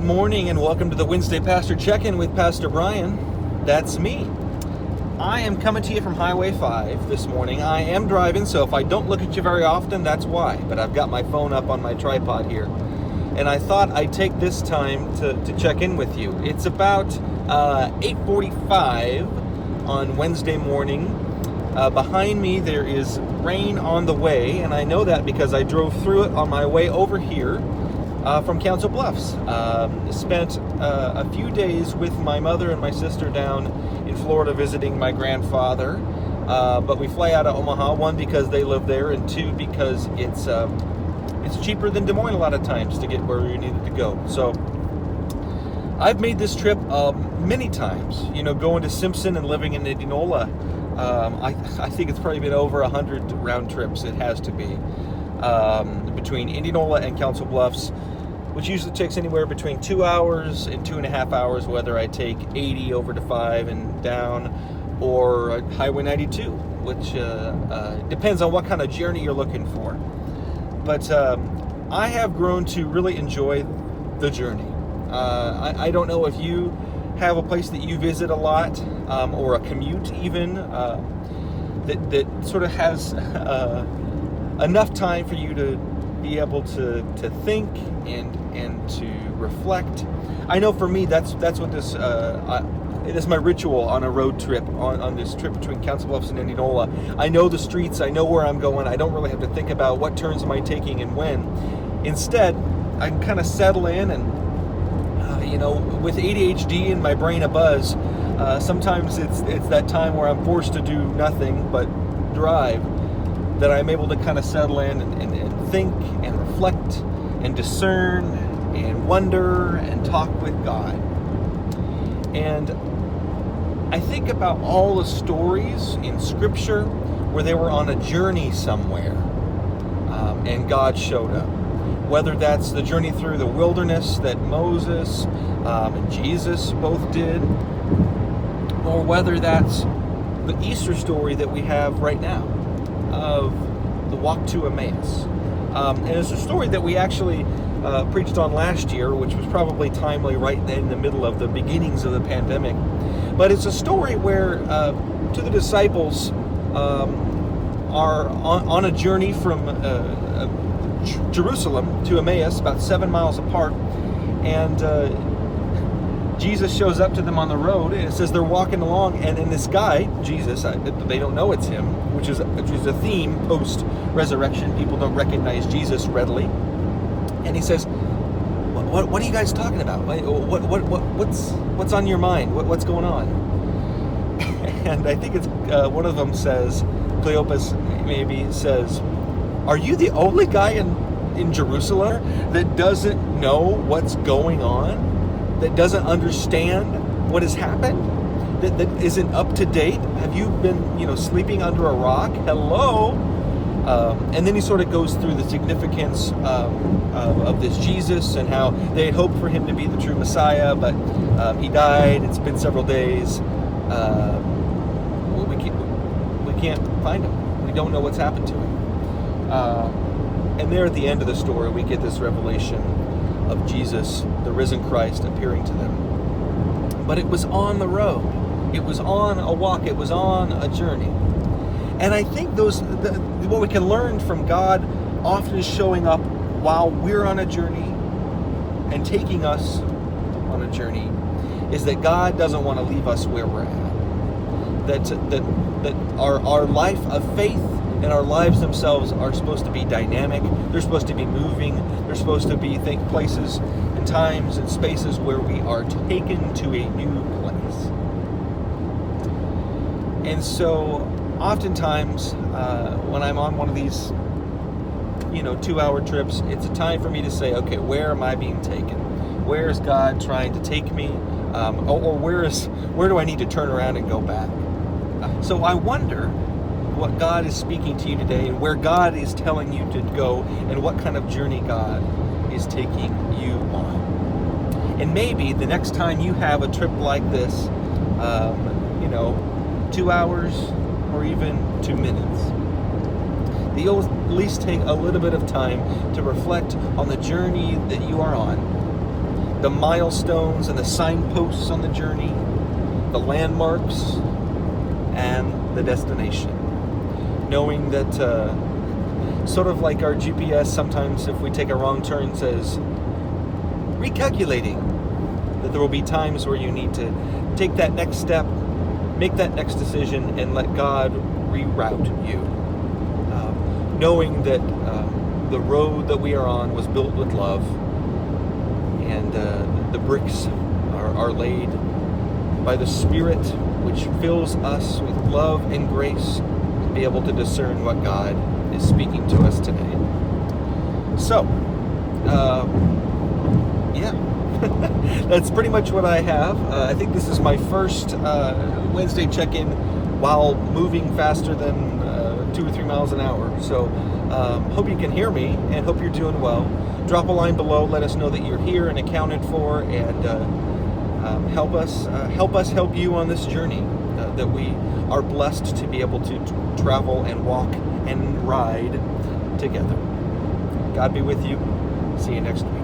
Good morning and welcome to the Wednesday Pastor Check-In with Pastor Brian. That's me. I am coming to you from Highway 5 this morning. I am driving, so if I don't look at you very often, that's why. But I've got my phone up on my tripod here. And I thought I'd take this time to check in with you. It's about 8:45 on Wednesday morning. Behind me there is rain on the way, and I know that because I drove through it on my way over here from Council Bluffs. Spent a few days with my mother and my sister down in Florida visiting my grandfather. But we fly out of Omaha, one because they live there, and two because it's cheaper than Des Moines a lot of times to get where we needed to go. So I've made this trip many times. You know, going to Simpson and living in Indianola. I think it's probably been over 100 round trips. It has to be. Between Indianola and Council Bluffs, which usually takes anywhere between 2 hours and 2.5 hours, whether I take 80 over to 5 and down, or Highway 92, which depends on what kind of journey you're looking for. But I have grown to really enjoy the journey. I don't know if you have a place that you visit a lot, or a commute even, that sort of has enough time for you to be able to think and to reflect. I know for me that's what this it is my ritual on a road trip, on this trip between Council Bluffs and Indianola. I know the streets, I know where I'm going. I don't really have to think about what turns am I taking and when. Instead, I can kind of settle in and with ADHD and my brain abuzz, sometimes it's that time where I'm forced to do nothing but drive, that I'm able to kind of settle in and think and reflect and discern and wonder and talk with God. And I think about all the stories in Scripture where they were on a journey somewhere, and God showed up. Whether that's the journey through the wilderness that Moses and Jesus both did, or whether that's the Easter story that we have right now of the walk to Emmaus. And it's a story that we actually preached on last year, which was probably timely right in the middle of the beginnings of the pandemic. But it's a story where two of the disciples are on a journey from Jerusalem to Emmaus, about 7 miles apart, and Jesus shows up to them on the road, and it says they're walking along, and this guy, Jesus, they don't know it's him, which is a theme post-resurrection. People don't recognize Jesus readily. And he says, what are you guys talking about? What's on your mind? What's going on? And I think it's one of them says, Cleopas maybe says, are you the only guy in Jerusalem that doesn't know what's going on? That doesn't understand what has happened? That isn't up to date? Have you been, sleeping under a rock? Hello? And then he sort of goes through the significance of this Jesus and how they had hoped for him to be the true Messiah, but he died. It's been several days. We can't find him. We don't know what's happened to him. And there at the end of the story, we get this revelation of Jesus, the risen Christ, appearing to them. But it was on the road. It was on a walk. It was on a journey. And I think what we can learn from God often is showing up while we're on a journey and taking us on a journey, is that God doesn't want to leave us where we're at. That our life of faith and our lives themselves are supposed to be dynamic. They're supposed to be moving. They're supposed to be places and times and spaces where we are taken to a new place. And so oftentimes when I'm on one of these 2-hour trips, it's a time for me to say, okay, where am I being taken? Where is God trying to take me? Or where do I need to turn around and go back? So I wonder what God is speaking to you today, and where God is telling you to go, and what kind of journey God is taking you on. And maybe the next time you have a trip like this, 2 hours or even 2 minutes, you'll at least take a little bit of time to reflect on the journey that you are on, the milestones and the signposts on the journey, the landmarks, and the destination. Knowing that, sort of like our GPS, sometimes if we take a wrong turn, says, recalculating, that there will be times where you need to take that next step, make that next decision, and let God reroute you. Knowing that the road that we are on was built with love, and the bricks are laid by the Spirit, which fills us with love and grace to be able to discern what God is speaking to us today. So, yeah, that's pretty much what I have. I think this is my first Wednesday check-in while moving faster than 2 or 3 miles an hour. So, hope you can hear me and hope you're doing well. Drop a line below. Let us know that you're here and accounted for, and help us help you on this journey. That we are blessed to be able to travel and walk and ride together. God be with you. See you next week.